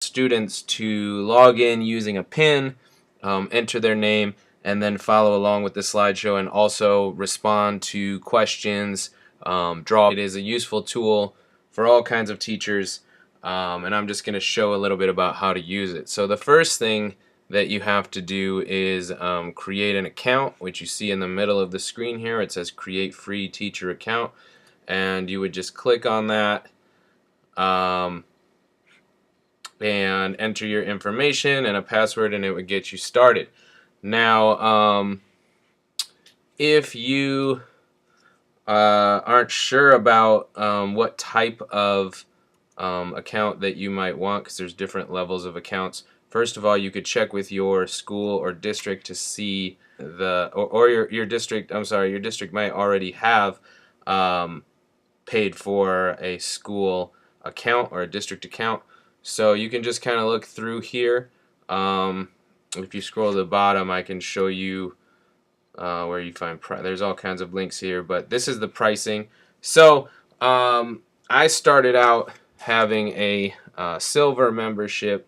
students to log in using a PIN, enter their name, and then follow along with the slideshow and also respond to questions, draw. It is a useful tool for all kinds of teachers, and I'm just going to show a little bit about how to use it. So the first thing that you have to do is create an account, which you see in the middle of the screen here. It says create free teacher account, and you would just click on that and enter your information and a password, and it would get you started. Now, if you aren't sure about what type of account that you might want, because there's different levels of accounts, first of all, you could check with your school or district to see or your district. I'm sorry, your district might already have paid for a school account or a district account. So you can just kind of look through here. If you scroll to the bottom, I can show you where you find there's all kinds of links here, but this is the pricing. So I started out having a silver membership,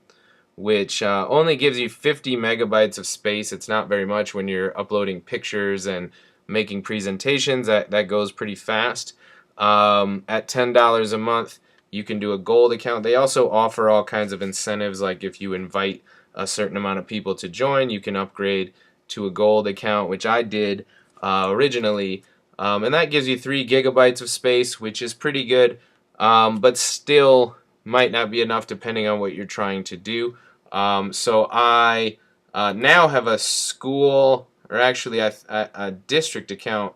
which only gives you 50 megabytes of space. It's not very much when you're uploading pictures and making presentations. That goes pretty fast. At $10 a month, you can do a gold account. They also offer all kinds of incentives, like if you invite a certain amount of people to join, you can upgrade to a gold account, which I did originally, and that gives you 3 gigabytes of space, which is pretty good, but still might not be enough depending on what you're trying to do. So I now have a school, or actually a district account,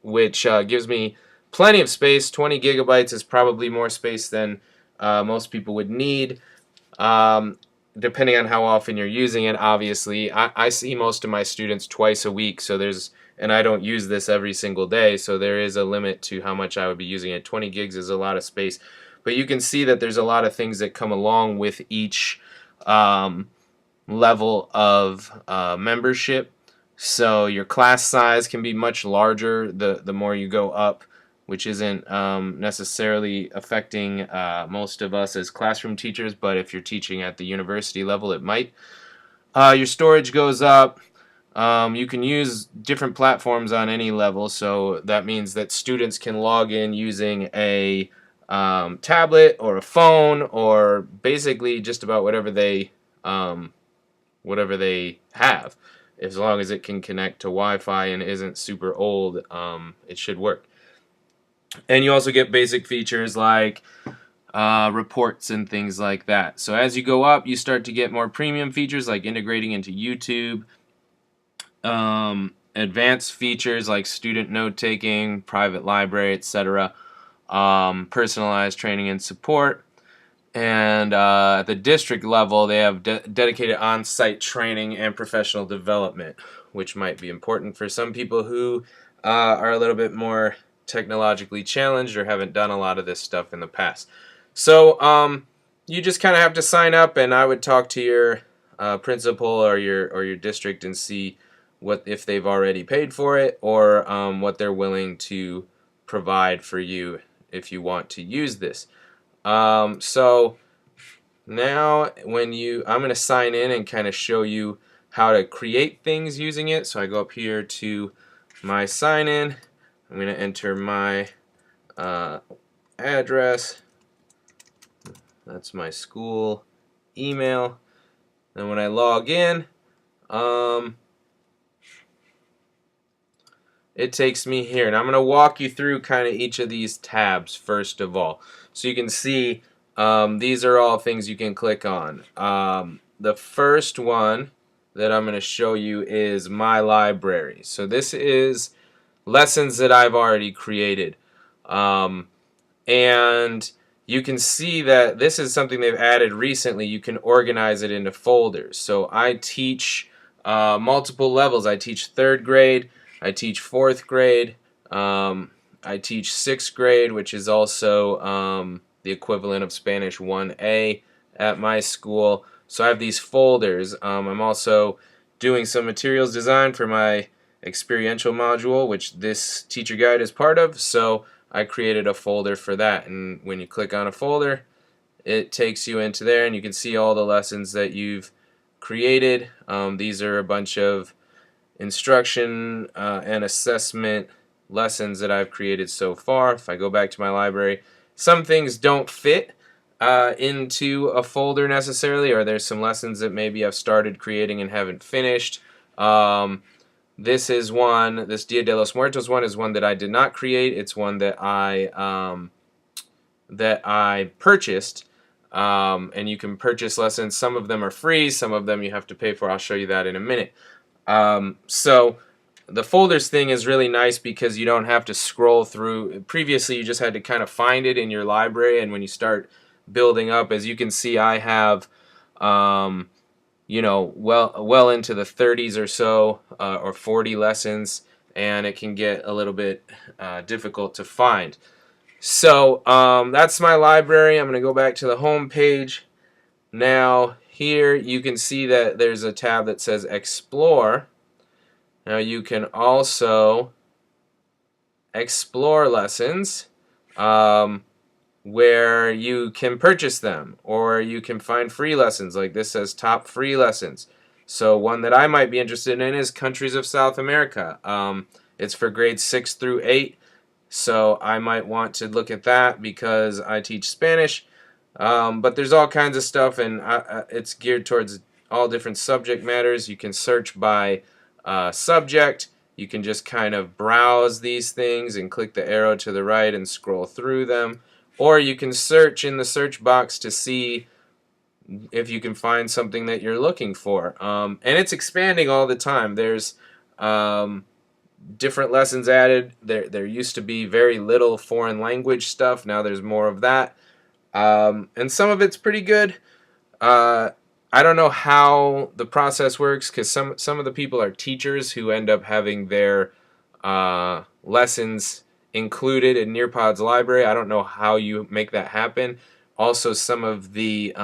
which gives me plenty of space. 20 gigabytes is probably more space than most people would need, depending on how often you're using it. Obviously, I see most of my students twice a week, so and I don't use this every single day, so there is a limit to how much I would be using it. 20 gigs is a lot of space, but you can see that there's a lot of things that come along with each level of membership. So your class size can be much larger the more you go up, which isn't necessarily affecting most of us as classroom teachers, but if you're teaching at the university level, it might. Your storage goes up. You can use different platforms on any level, so that means that students can log in using a tablet or a phone, or basically just about whatever they have. As long as it can connect to Wi-Fi and isn't super old, it should work. And you also get basic features like reports and things like that. So as you go up, you start to get more premium features like integrating into YouTube, advanced features like student note-taking, private library, etc., personalized training and support. And at the district level, they have dedicated on-site training and professional development, which might be important for some people who are a little bit more technologically challenged or haven't done a lot of this stuff in the past. So you just kind of have to sign up, and I would talk to your principal or your district and see if they've already paid for it, or what they're willing to provide for you if you want to use this. So now I'm going to sign in and kind of show you how to create things using it. So I go up here to my sign in. I'm going to enter my address. That's my school email. And when I log in, it takes me here. And I'm going to walk you through kind of each of these tabs first of all. So you can see these are all things you can click on. The first one that I'm going to show you is My Library. So this is lessons that I've already created. And you can see that this is something they've added recently. You can organize it into folders. So I teach multiple levels. I teach 3rd grade. I teach 4th grade. I teach 6th grade, which is also the equivalent of Spanish 1A at my school. So I have these folders. I'm also doing some materials design for my experiential module, which this teacher guide is part of. So I created a folder for that, and when you click on a folder, it takes you into there, and you can see all the lessons that you've created. These are a bunch of instruction and assessment lessons that I've created so far. If I go back to my library, some things don't fit into a folder necessarily, or there's some lessons that maybe I've started creating and haven't finished. This is one, this Dia de los Muertos one is one that I did not create. It's one that I purchased, and you can purchase lessons. Some of them are free, some of them you have to pay for. I'll show you that in a minute. So the folders thing is really nice because you don't have to scroll through. Previously, you just had to kind of find it in your library, and when you start building up, as you can see, I have you know, well into the 30s or so, or 40 lessons, and it can get a little bit difficult to find. So that's my library. I'm going to go back to the home page. Now here you can see that there's a tab that says Explore. Now you can also explore lessons where you can purchase them, or you can find free lessons. Like this says top free lessons. So one that I might be interested in is Countries of South America. It's for grades 6 through 8. So I might want to look at that because I teach Spanish. But there's all kinds of stuff, and it's geared towards all different subject matters. You can search by subject. You can just kind of browse these things and click the arrow to the right and scroll through them. Or you can search in the search box to see if you can find something that you're looking for. And it's expanding all the time. There's different lessons added. There used to be very little foreign language stuff. Now there's more of that. And some of it's pretty good. I don't know how the process works because some of the people are teachers who end up having their lessons included in Nearpod's library. I don't know how you make that happen. Also, some of the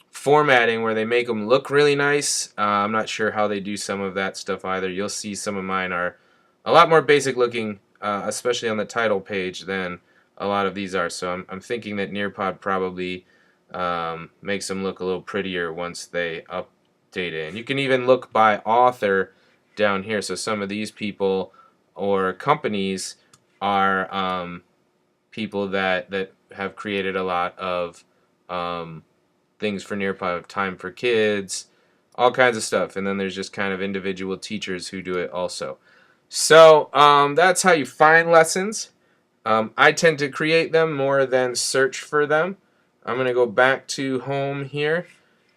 formatting where they make them look really nice. I'm not sure how they do some of that stuff either. You'll see some of mine are a lot more basic looking, especially on the title page, than a lot of these are. So I'm thinking that Nearpod probably makes them look a little prettier once they update it. And you can even look by author down here. So some of these people or companies are people that have created a lot of things for Nearpod, Time for Kids, all kinds of stuff. And then there's just kind of individual teachers who do it also. So that's how you find lessons. I tend to create them more than search for them. I'm going to go back to home here.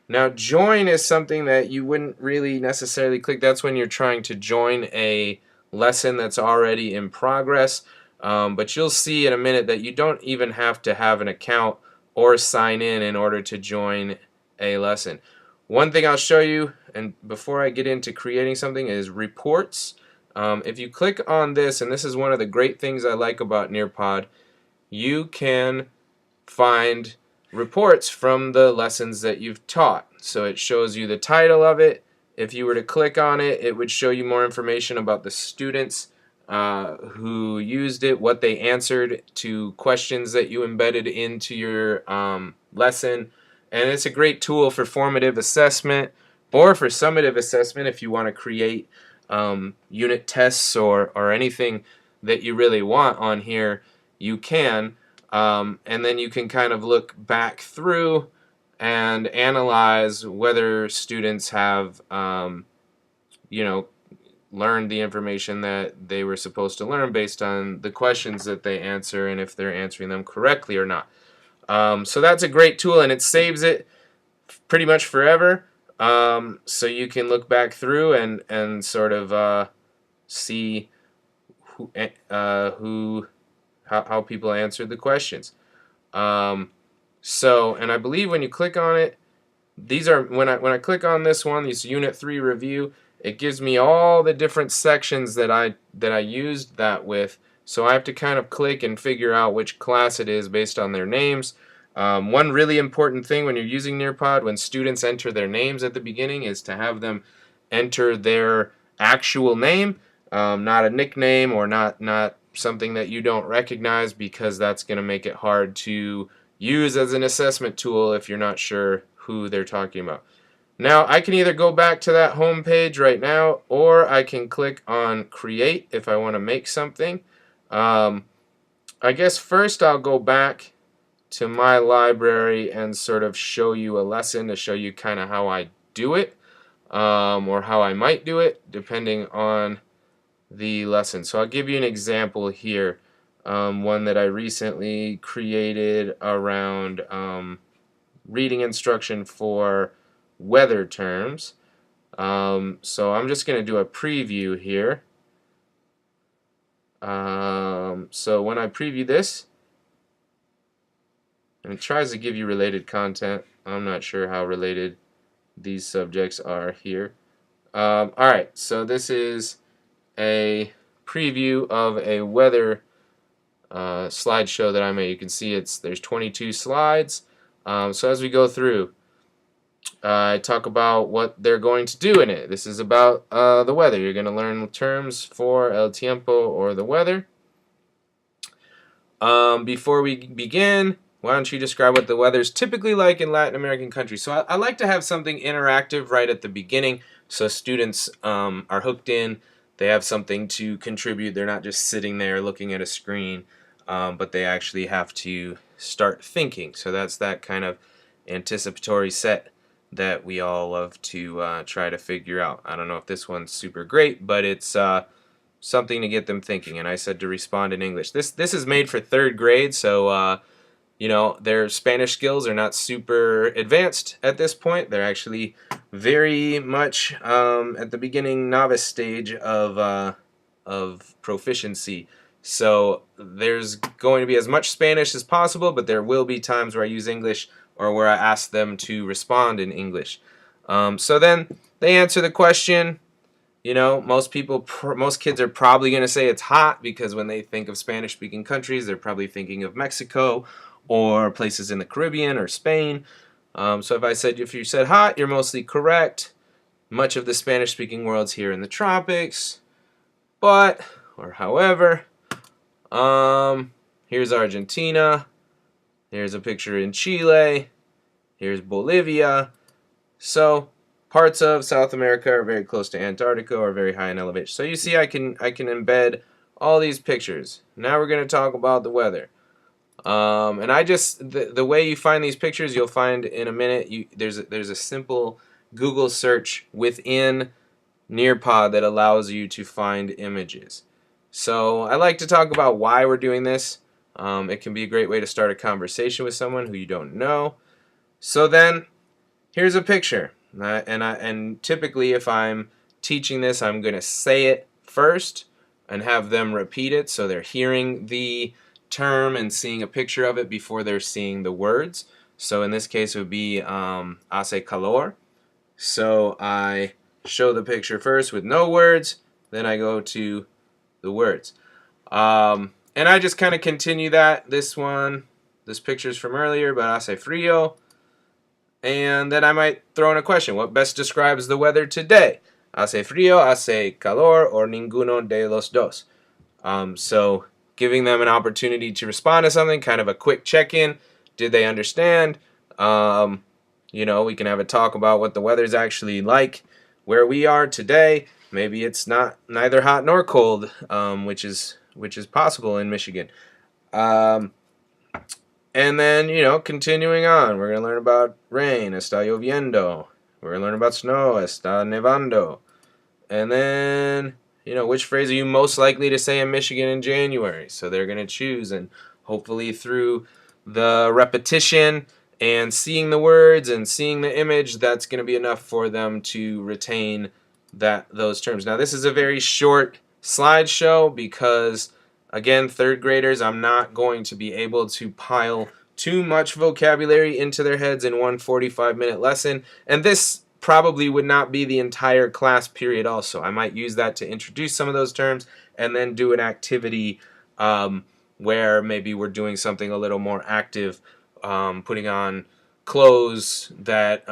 Now join is something that you wouldn't really necessarily click. That's when you're trying to join a lesson that's already in progress. But you'll see in a minute that you don't even have to have an account or sign in order to join a lesson. One thing I'll show you, and before I get into creating something, is reports. If you click on this, and this is one of the great things I like about Nearpod, you can find reports from the lessons that you've taught. So it shows you the title of it. If you were to click on it, it would show you more information about the students who used it, what they answered to questions that you embedded into your lesson. And it's a great tool for formative assessment or for summative assessment if you want to create unit tests or anything that you really want on here. You can. And then you can kind of look back through and analyze whether students have, you know, learned the information that they were supposed to learn based on the questions that they answer and if they're answering them correctly or not. So that's a great tool, and it saves it pretty much forever. So you can look back through and sort of see how people answered the questions. So, and I believe when you click on it, these are when I click on this one, this Unit 3 review, it gives me all the different sections that I used that with. So I have to kind of click and figure out which class it is based on their names. One really important thing when you're using Nearpod, when students enter their names at the beginning, is to have them enter their actual name, not a nickname or not something that you don't recognize, because that's going to make it hard to use as an assessment tool if you're not sure who they're talking about. Now, I can either go back to that home page right now, or I can click on Create if I want to make something. I guess first I'll go back to my library and sort of show you a lesson to show you kind of how I do it, or how I might do it, depending on the lesson. So I'll give you an example here, one that I recently created around reading instruction for weather terms. So I'm just going to do a preview here. So when I preview this, and it tries to give you related content, I'm not sure how related these subjects are here. Alright, so this is a preview of a weather slideshow that I made. You can see there's 22 slides. So as we go through, I talk about what they're going to do in it. This is about the weather. You're going to learn terms for el tiempo, or the weather. Before we begin, why don't you describe what the weather is typically like in Latin American countries? So I like to have something interactive right at the beginning, so students are hooked in. They have something to contribute. They're not just sitting there looking at a screen, but they actually have to start thinking. So that's that kind of anticipatory set that we all love to try to figure out. I don't know if this one's super great, but it's something to get them thinking. And I said to respond in English. This is made for 3rd grade, so you know, their Spanish skills are not super advanced at this point. They're actually very much at the beginning novice stage of proficiency. So there's going to be as much Spanish as possible, but there will be times where I use English or where I ask them to respond in English. So then they answer the question. You know, most kids are probably going to say it's hot, because when they think of Spanish-speaking countries, they're probably thinking of Mexico or places in the Caribbean or Spain. So if you said hot, you're mostly correct. Much of the Spanish-speaking world's here in the tropics. But, or however, here's Argentina. Here's a picture in Chile. Here's Bolivia. So parts of South America are very close to Antarctica or very high in elevation. So you see, I can embed all these pictures. Now we're going to talk about the weather. And I just, the way you find these pictures, you'll find in a minute. There's a simple Google search within Nearpod that allows you to find images. So I like to talk about why we're doing this. It can be a great way to start a conversation with someone who you don't know. So then, here's a picture. And typically, if I'm teaching this, I'm going to say it first and have them repeat it, so they're hearing the term and seeing a picture of it before they're seeing the words. So in this case, it would be hace calor. So I show the picture first with no words, then I go to the words. And I just kind of continue that. This picture's from earlier, but hace frío. And then I might throw in a question. What best describes the weather today? Hace frío, hace calor, or ninguno de los dos. So giving them an opportunity to respond to something, kind of a quick check-in. Did they understand? You know, we can have a talk about what the weather's actually like where we are today. Maybe it's neither hot nor cold, which is possible in Michigan. And then, you know, continuing on, we're going to learn about rain, está lloviendo. We're going to learn about snow, está nevando. And then, you know, which phrase are you most likely to say in Michigan in January? So they're going to choose, and hopefully through the repetition and seeing the words and seeing the image, that's going to be enough for them to retain those terms. Now, this is a very short slideshow because, again, 3rd graders, I'm not going to be able to pile too much vocabulary into their heads in one 45-minute lesson. And this probably would not be the entire class period also. I might use that to introduce some of those terms and then do an activity where maybe we're doing something a little more active, putting on clothes that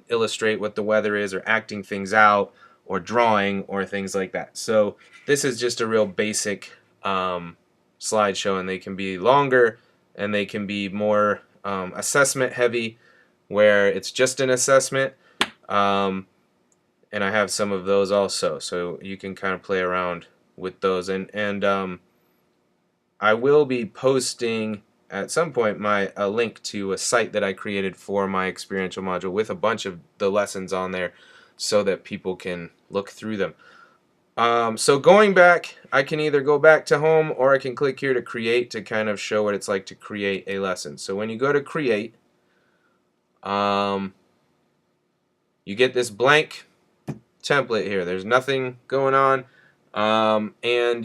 illustrate what the weather is, or acting things out, or drawing, or things like that. So this is just a real basic slideshow, and they can be longer and they can be more assessment heavy, where it's just an assessment. And I have some of those also, so you can kind of play around with those. And I will be posting at some point a link to a site that I created for my experiential module with a bunch of the lessons on there, so that people can look through them. So going back, I can either go back to home, or I can click here to create to kind of show what it's like to create a lesson. So when you go to create, you get this blank template here. There's nothing going on, and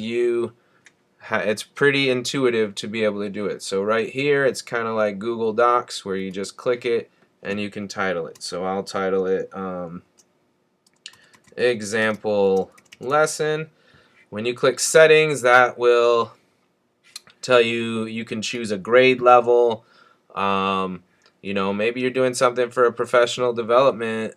it's pretty intuitive to be able to do it. So right here, it's kind of like Google Docs, where you just click it and you can title it. So I'll title it example lesson. When you click settings, that will tell you you can choose a grade level. Maybe you're doing something for a professional development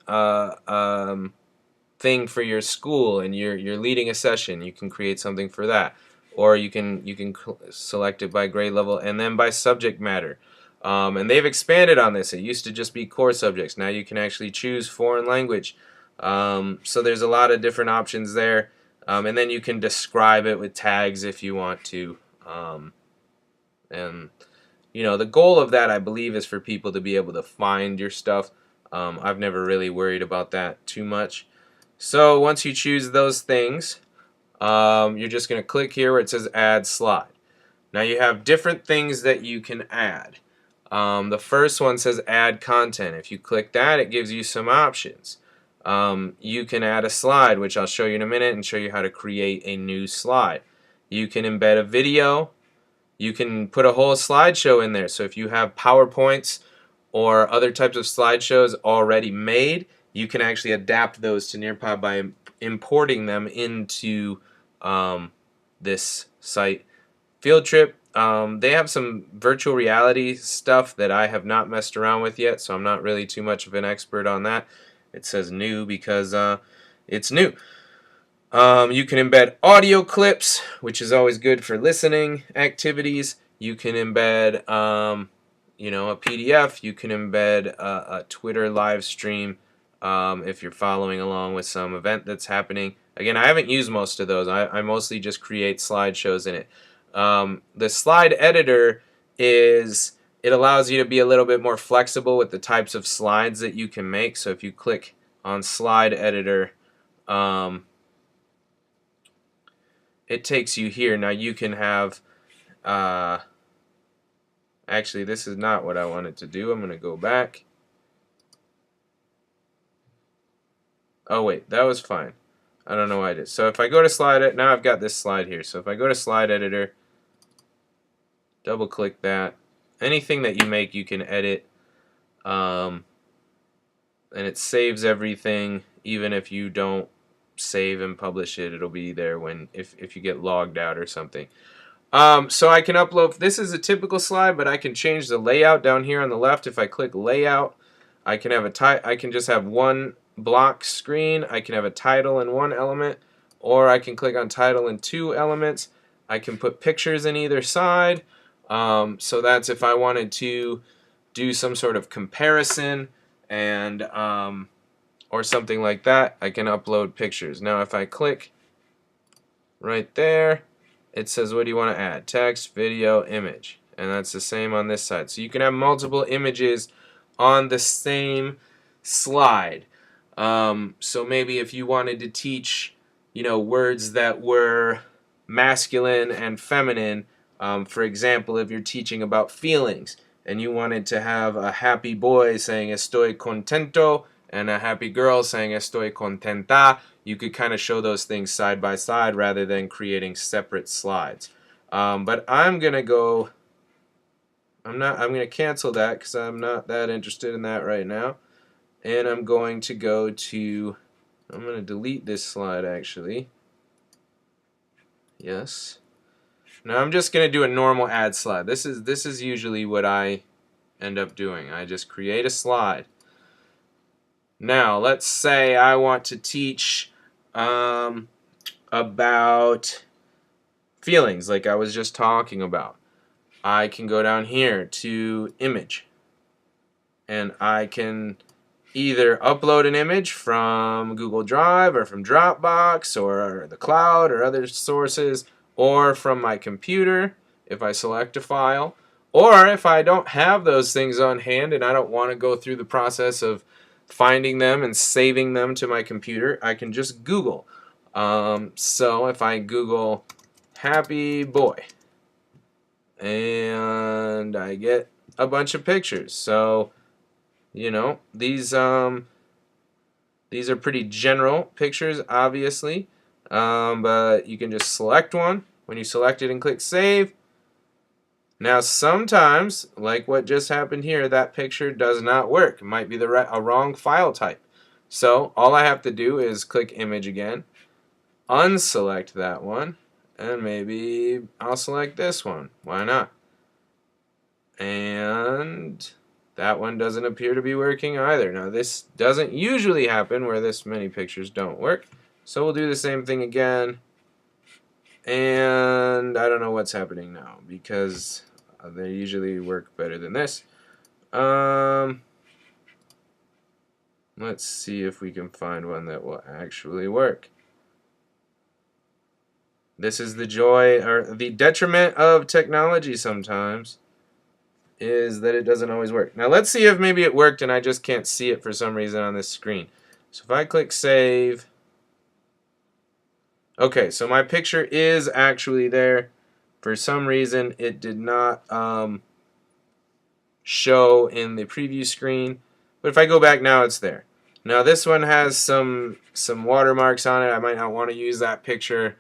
thing for your school, and you're leading a session. You can create something for that, or you can select it by grade level and then by subject matter. And they've expanded on this. It used to just be core subjects. Now you can actually choose foreign language. So there's a lot of different options there. And then you can describe it with tags if you want to. And the goal of that, I believe, is for people to be able to find your stuff. I've never really worried about that too much. So once you choose those things, you're just going to click here where it says add slide. Now you have different things that you can add. The first one says add content. If you click that, it gives you some options. You can add a slide, which I'll show you in a minute, and show you how to create a new slide. You can embed a video. You can put a whole slideshow in there. So if you have PowerPoints or other types of slideshows already made, you can actually adapt those to Nearpod by importing them into this site. Field Trip, they have some virtual reality stuff that I have not messed around with yet, so I'm not really too much of an expert on that. It says new because it's new. You can embed audio clips, which is always good for listening activities. You can embed a PDF. You can embed a Twitter live stream if you're following along with some event that's happening. Again, I haven't used most of those. I mostly just create slideshows in it. The slide editor it allows you to be a little bit more flexible with the types of slides that you can make. So if you click on slide editor, it takes you here. Now you can have actually, this is not what I wanted to do. I'm going to go back. Oh wait, that was fine. I don't know why I did. So if I go to slide it, now I've got this slide here. So if I go to slide editor, double click that. Anything that you make, you can edit. And it saves everything. Even if you don't save and publish it, it'll be there if you get logged out or something. So I can upload. This is a typical slide, but I can change the layout down here on the left. If I click layout, I can have I can just have one block screen. I can have a title in one element, or I can click on title in two elements. I can put pictures in either side. So that's if I wanted to do some sort of comparison and or something like that, I can upload pictures. Now if I click right there, it says, what do you want to add? Text, video, image. And that's the same on this side. So you can have multiple images on the same slide. So maybe if you wanted to teach, words that were masculine and feminine, for example, if you're teaching about feelings and you wanted to have a happy boy saying estoy contento and a happy girl saying estoy contenta, you could kind of show those things side by side rather than creating separate slides. But I'm going to cancel that because I'm not that interested in that right now. And I'm going to I'm going to delete this slide actually. Yes. Now I'm just going to do a normal add slide. This is usually what I end up doing. I just create a slide. Now let's say I want to teach about feelings like I was just talking about. I can go down here to image. and I can either upload an image from Google Drive or from Dropbox or the cloud or other sources, or from my computer if I select a file. Or if I don't have those things on hand and I don't want to go through the process of finding them and saving them to my computer, I can just Google. So if I Google happy boy, and I get a bunch of pictures. So, you know, these are pretty general pictures, obviously, but you can just select one. When you select it and click save, now sometimes, like what just happened here, that picture does not work. It might be a wrong file type. So all I have to do is click image again, unselect that one, and maybe I'll select this one. Why not? And that one doesn't appear to be working either. Now this doesn't usually happen where this many pictures don't work. So we'll do the same thing again. And I don't know what's happening now because they usually work better than this. Let's see if we can find one that will actually work. This is the joy or the detriment of technology sometimes, is that it doesn't always work. Now let's see if maybe it worked and I just can't see it for some reason on this screen. So if I click save, okay, so my picture is actually there. For some reason it did not show in the preview screen, but if I go back now, it's there. Now this one has some watermarks on it. I might not want to use that picture.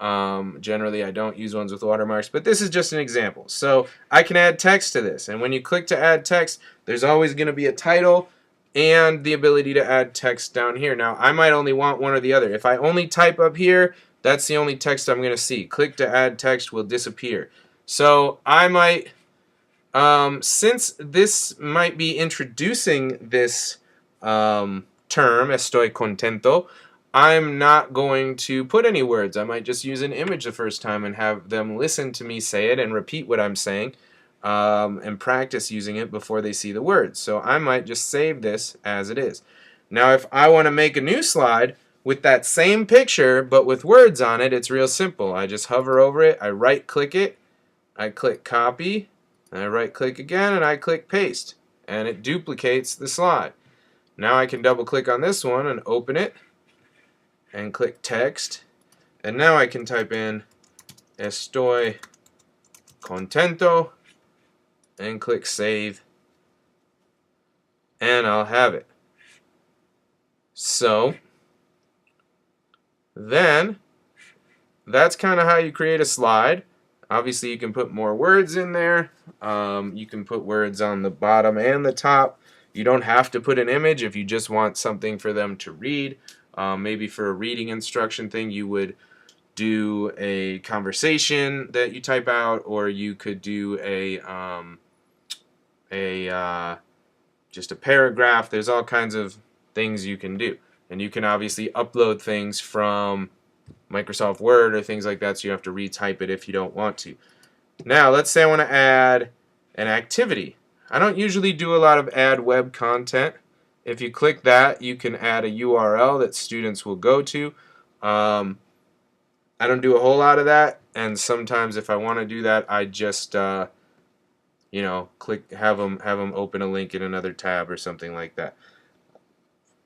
Generally I don't use ones with watermarks, but this is just an example. So I can add text to this, and when you click to add text, there's always going to be a title and the ability to add text down here. Now I might only want one or the other. If I only type up here, that's the only text I'm going to see. Click to add text will disappear. So I might, since this might be introducing this term, estoy contento, I'm not going to put any words. I might just use an image the first time and have them listen to me say it and repeat what I'm saying, and practice using it before they see the words. So I might just save this as it is. Now if I want to make a new slide with that same picture but with words on it, it's real simple. I just hover over it, I right click it, I click copy, and I right click again and I click paste, and it duplicates the slide. Now I can double click on this one and open it and click text, and now I can type in estoy contento and click save, and I'll have it. So then that's kind of how you create a slide. Obviously you can put more words in there. You can put words on the bottom and the top. You don't have to put an image if you just want something for them to read. Maybe for a reading instruction thing you would do a conversation that you type out, or you could do just a paragraph. There's all kinds of things you can do, and you can obviously upload things from Microsoft Word or things like that, so you have to retype it if you don't want to. Now let's say I want to add an activity. I don't usually do a lot of add web content. If you click that, you can add a URL that students will go to. I don't do a whole lot of that, and sometimes if I want to do that, I just you know, have them open a link in another tab or something like that.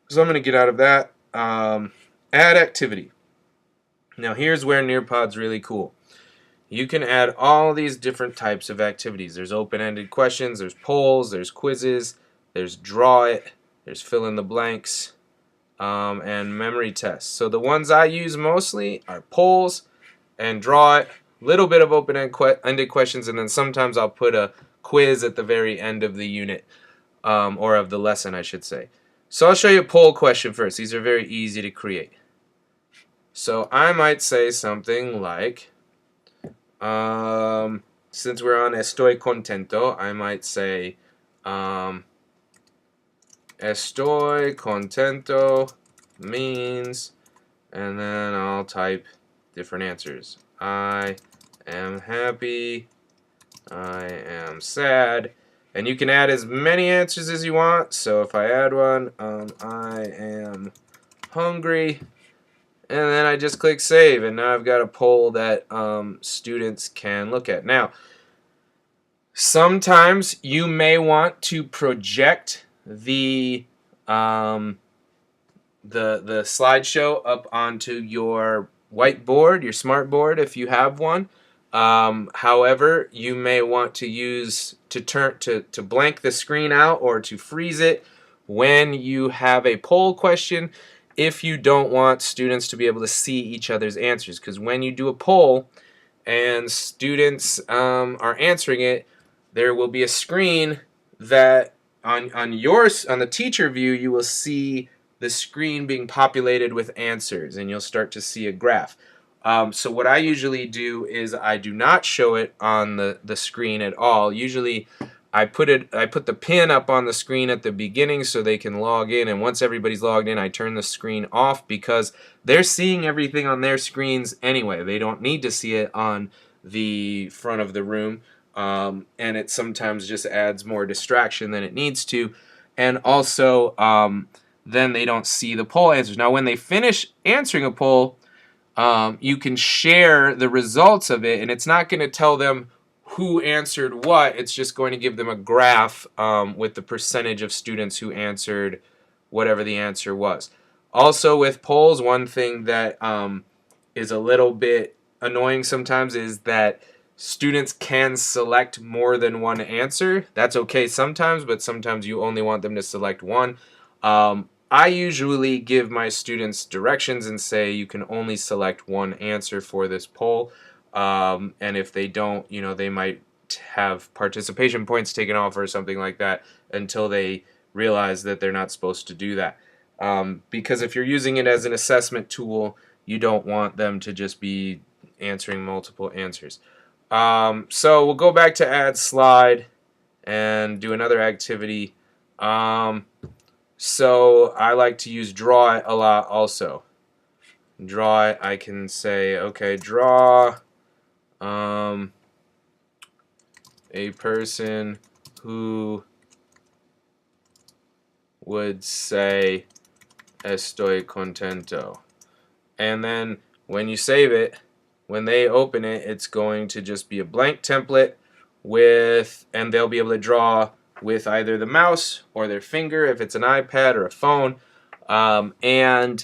So I'm going to get out of that. Add activity. Now here's where Nearpod's really cool. You can add all these different types of activities. There's open-ended questions, there's polls, there's quizzes, there's draw it, there's fill in the blanks, and memory tests. So the ones I use mostly are polls and draw it, little bit of open-ended questions, and then sometimes I'll put a quiz at the very end of the unit, or of the lesson, I should say. So I'll show you a poll question first. These are very easy to create. So I might say something like, since we're on estoy contento, I might say, estoy contento means, and then I'll type different answers. I am happy, I am sad, And you can add as many answers as you want. So if I add one, I am hungry, and then I just click save, and now I've got a poll that students can look at. Now, sometimes you may want to project the slideshow up onto your whiteboard, your smart board, if you have one. However, you may want to use to blank the screen out or to freeze it when you have a poll question, if you don't want students to be able to see each other's answers. Because when you do a poll and students are answering it, there will be a screen that on the teacher view, you will see the screen being populated with answers, and you'll start to see a graph. So what I usually do is I do not show it on the screen at all. Usually I put the pin up on the screen at the beginning so they can log in, and once everybody's logged in, I turn the screen off because they're seeing everything on their screens anyway. They don't need to see it on the front of the room, and it sometimes just adds more distraction than it needs to. And also, then they don't see the poll answers. Now, when they finish answering a poll, you can share the results of it, and it's not going to tell them who answered what. It's just going to give them a graph with the percentage of students who answered whatever the answer was. Also, with polls, one thing that is a little bit annoying sometimes is that students can select more than one answer. That's okay sometimes, but sometimes you only want them to select one. I usually give my students directions and say you can only select one answer for this poll. And if they don't, they might have participation points taken off or something like that until they realize that they're not supposed to do that. Because if you're using it as an assessment tool, you don't want them to just be answering multiple answers. So we'll go back to add slide and do another activity. So I like to use draw it a lot also. Draw it, I can say, okay, draw a person who would say estoy contento. And then when you save it, when they open it, it's going to just be a blank template and they'll be able to draw with either the mouse or their finger if it's an iPad or a phone. And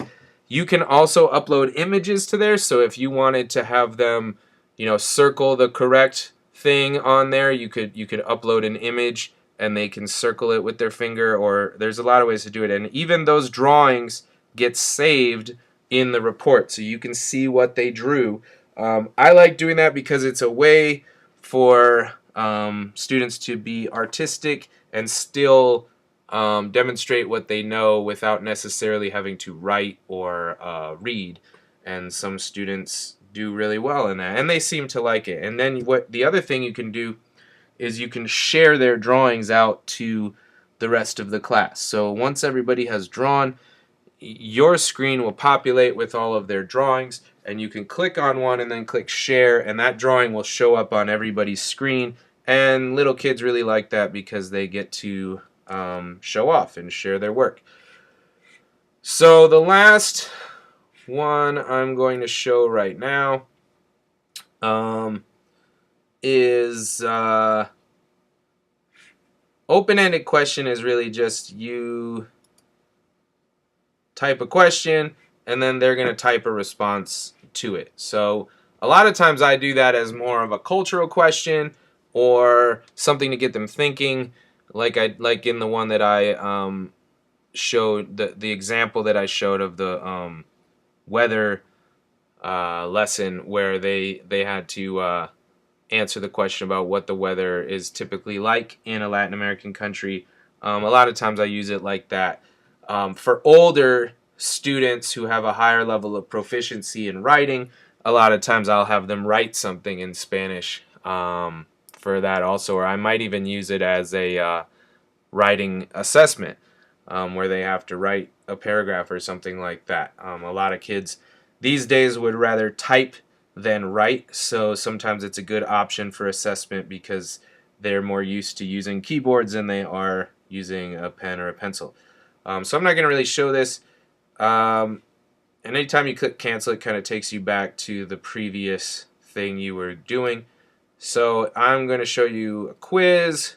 you can also upload images to there. So if you wanted to have them, circle the correct thing on there, you could upload an image and they can circle it with their finger, or there's a lot of ways to do it. And even those drawings get saved in the report so you can see what they drew. I like doing that because it's a way for students to be artistic and still demonstrate what they know without necessarily having to write or read. And some students do really well in that, and they seem to like it. And then the other thing you can do is you can share their drawings out to the rest of the class. So once everybody has drawn, your screen will populate with all of their drawings, and you can click on one and then click share, and that drawing will show up on everybody's screen. And little kids really like that because they get to show off and share their work. So the last one I'm going to show right now is open-ended question. Is really just you type a question and then they're going to type a response to it. So a lot of times I do that as more of a cultural question or something to get them thinking, like in the one that I showed, the example that I showed of the weather lesson, where they had to answer the question about what the weather is typically like in a Latin American country. A lot of times I use it like that. For older students who have a higher level of proficiency in writing, a lot of times I'll have them write something in Spanish for that also, or I might even use it as a writing assessment where they have to write a paragraph or something like that. A lot of kids these days would rather type than write, so sometimes it's a good option for assessment because they're more used to using keyboards than they are using a pen or a pencil. So I'm not going to really show this. And anytime you click cancel, it kind of takes you back to the previous thing you were doing. So I'm going to show you a quiz.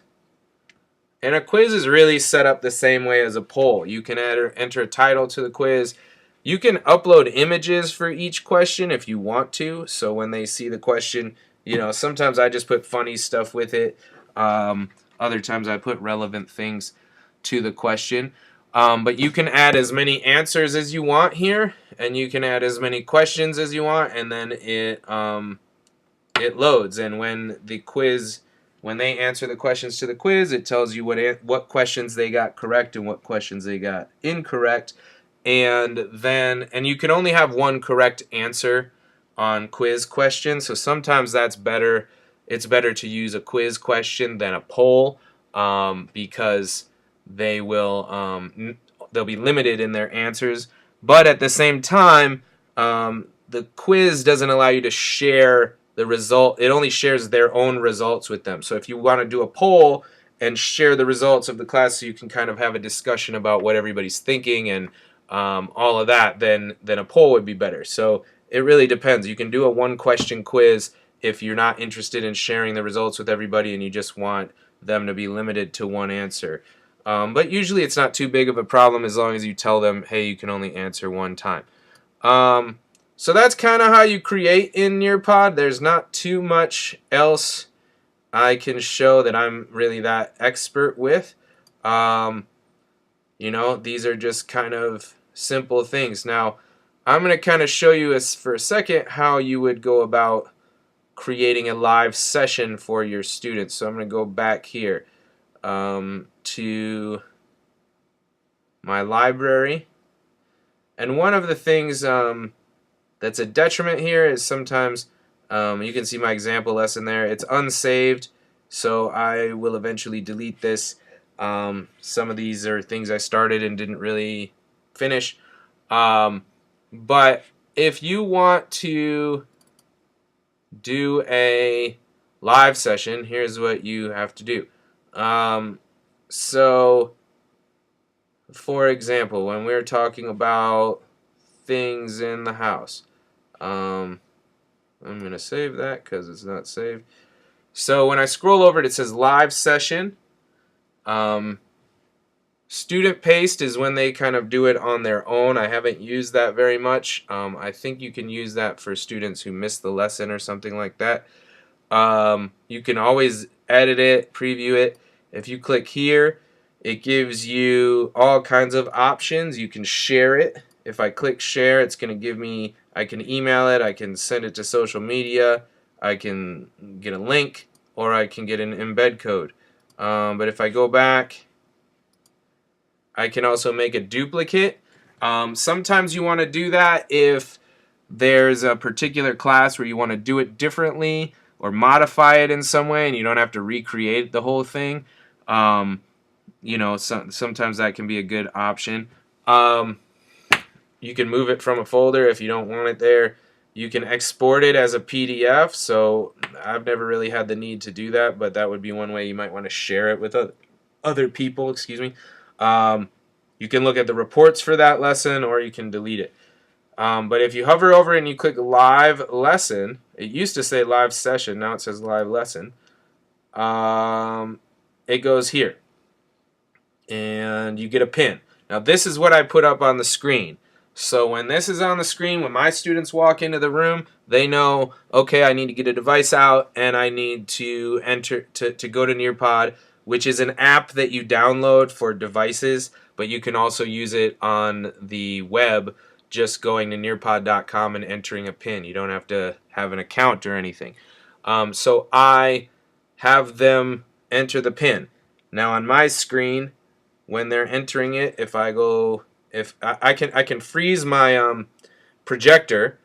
And a quiz is really set up the same way as a poll. You can enter a title to the quiz. You can upload images for each question if you want to. So when they see the question, you know, sometimes I just put funny stuff with it. Other times I put relevant things to the question. But you can add as many answers as you want here, and you can add as many questions as you want, and then it loads. And when they answer the questions to the quiz, it tells you what questions they got correct and what questions they got incorrect. And you can only have one correct answer on quiz questions. So sometimes that's better. It's better to use a quiz question than a poll, because they'll be limited in their answers. But at the same time, the quiz doesn't allow you to share the result. It only shares their own results with them. So if you want to do a poll and share the results of the class, so you can kind of have a discussion about what everybody's thinking and all of that, then a poll would be better. So it really depends. You can do a one-question quiz if you're not interested in sharing the results with everybody and you just want them to be limited to one answer. But usually it's not too big of a problem as long as you tell them, hey, you can only answer one time. So that's kind of how you create in Nearpod. There's not too much else I can show that I'm really that expert with. You know, these are just kind of simple things. Now, I'm going to kind of show you for a second how you would go about creating a live session for your students. So I'm going to go back here to my library. And one of the things that's a detriment here is sometimes you can see my example lesson there. It's unsaved, so I will eventually delete this. Some of these are things I started and didn't really finish. But if you want to do a live session, here's what you have to do. So, for example, when we're talking about things in the house, I'm going to save that because it's not saved. So when I scroll over it, it says live session. Student paste is when they kind of do it on their own. I haven't used that very much. I think you can use that for students who missed the lesson or something like that. You can always edit it, preview it. If you click here, it gives you all kinds of options. You can share it. If I click share, it's going to give me, I can email it, I can send it to social media, I can get a link, or I can get an embed code. But if I go back, I can also make a duplicate. Sometimes you want to do that if there's a particular class where you want to do it differently or modify it in some way and you don't have to recreate the whole thing. You know, sometimes that can be a good option. You can move it from a folder if you don't want it there. You can export it as a PDF, so I've never really had the need to do that, but that would be one way you might want to share it with other people, excuse me. You can look at the reports for that lesson, or you can delete it. But if you hover over and you click live lesson, it used to say live session, now it says live lesson. It goes here, and you get a pin. Now this is what I put up on the screen. So when this is on the screen, when my students walk into the room, they know, okay, I need to get a device out and I need to enter to go to Nearpod, which is an app that you download for devices, but you can also use it on the web, just going to nearpod.com and entering a pin. You don't have to have an account or anything. So I have them enter the pin. Now on my screen, when they're entering it, if I go, if I can freeze my projector.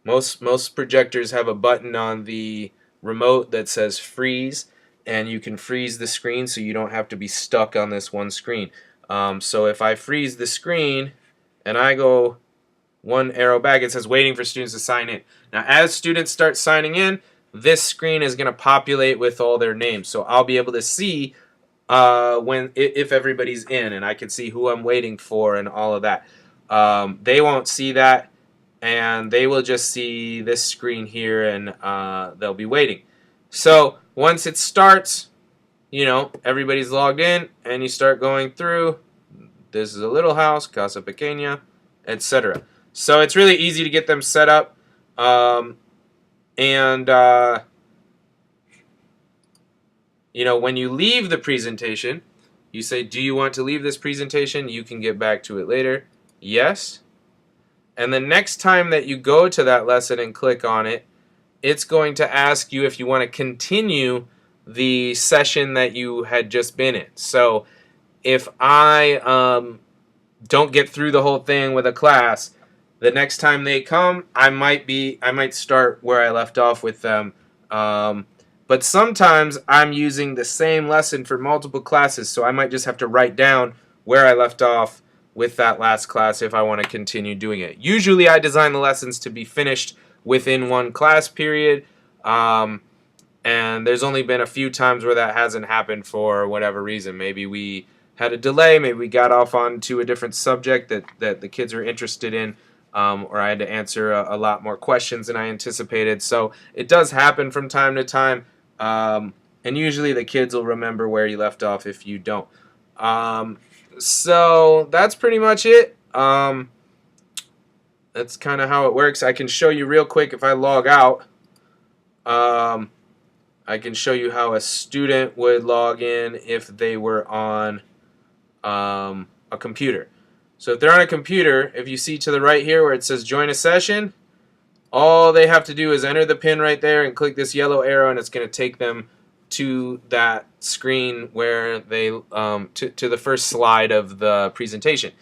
Most projectors have a button on the remote that says freeze, and you can freeze the screen so you don't have to be stuck on this one screen. So if I freeze the screen and I go one arrow back, it says waiting for students to sign in. Now as students start signing in, this screen is going to populate with all their names. So I'll be able to see if everybody's in, and I can see who I'm waiting for and all of that. They won't see that, and they will just see this screen here, and they'll be waiting. So once it starts, everybody's logged in, and you start going through. This is a little house, Casa Pequeña, etc. So it's really easy to get them set up. And when you leave the presentation, you say, do you want to leave this presentation? You can get back to it later. Yes. And the next time that you go to that lesson and click on it, it's going to ask you if you want to continue the session that you had just been in. So if I don't get through the whole thing with a class, the next time they come, I might start where I left off with them. But sometimes I'm using the same lesson for multiple classes, so I might just have to write down where I left off with that last class if I want to continue doing it. Usually I design the lessons to be finished within one class period, and there's only been a few times where that hasn't happened for whatever reason. Maybe we had a delay, maybe we got off onto a different subject that the kids are interested in, or I had to answer a lot more questions than I anticipated. So it does happen from time to time, and usually the kids will remember where you left off if you don't. So that's pretty much it. That's kind of how it works. I can show you real quick if I log out. I can show you how a student would log in if they were on a computer. So if they're on a computer, if you see to the right here where it says join a session, all they have to do is enter the pin right there and click this yellow arrow, and it's going to take them to that screen where they to the first slide of the presentation.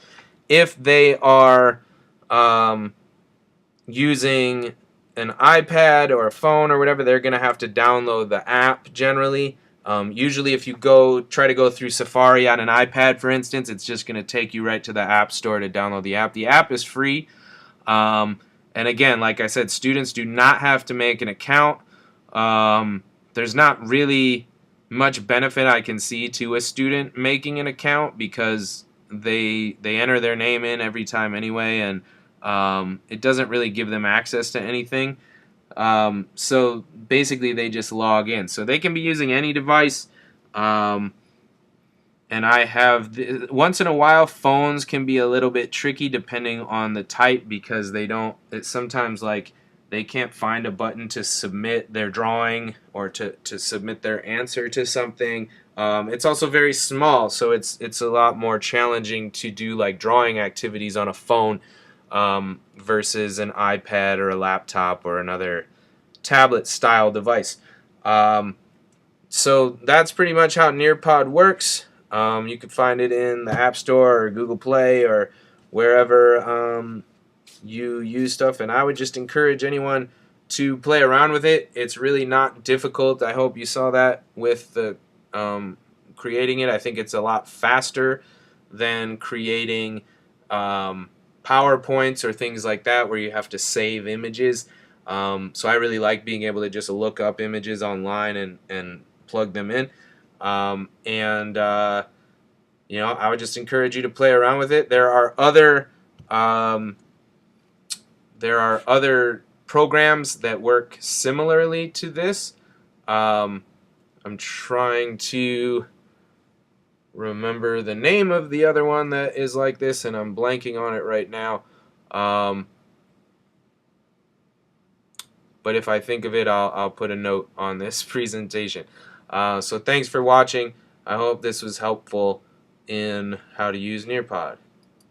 If they are using an iPad or a phone or whatever, they're going to have to download the app generally. Usually if you try to go through Safari on an iPad, for instance, it's just going to take you right to the App Store to download the app. The app is free. And again, like I said, students do not have to make an account. There's not really much benefit I can see to a student making an account because they enter their name in every time anyway, and it doesn't really give them access to anything. So basically they just log in. So they can be using any device. And I have, once in a while, phones can be a little bit tricky depending on the type because it's sometimes like they can't find a button to submit their drawing or to submit their answer to something. It's also very small, so it's a lot more challenging to do like drawing activities on a phone versus an iPad or a laptop or another tablet style device. So that's pretty much how Nearpod works. You can find it in the App Store or Google Play or wherever you use stuff, and I would just encourage anyone to play around with it. It's really not difficult. I hope you saw that with the creating it. I think it's a lot faster than creating PowerPoints or things like that where you have to save images. So I really like being able to just look up images online and plug them in. I would just encourage you to play around with it. There are other programs that work similarly to this. I'm trying to remember the name of the other one that is like this, and I'm blanking on it right now. But if I think of it, I'll put a note on this presentation. So thanks for watching. I hope this was helpful in how to use Nearpod.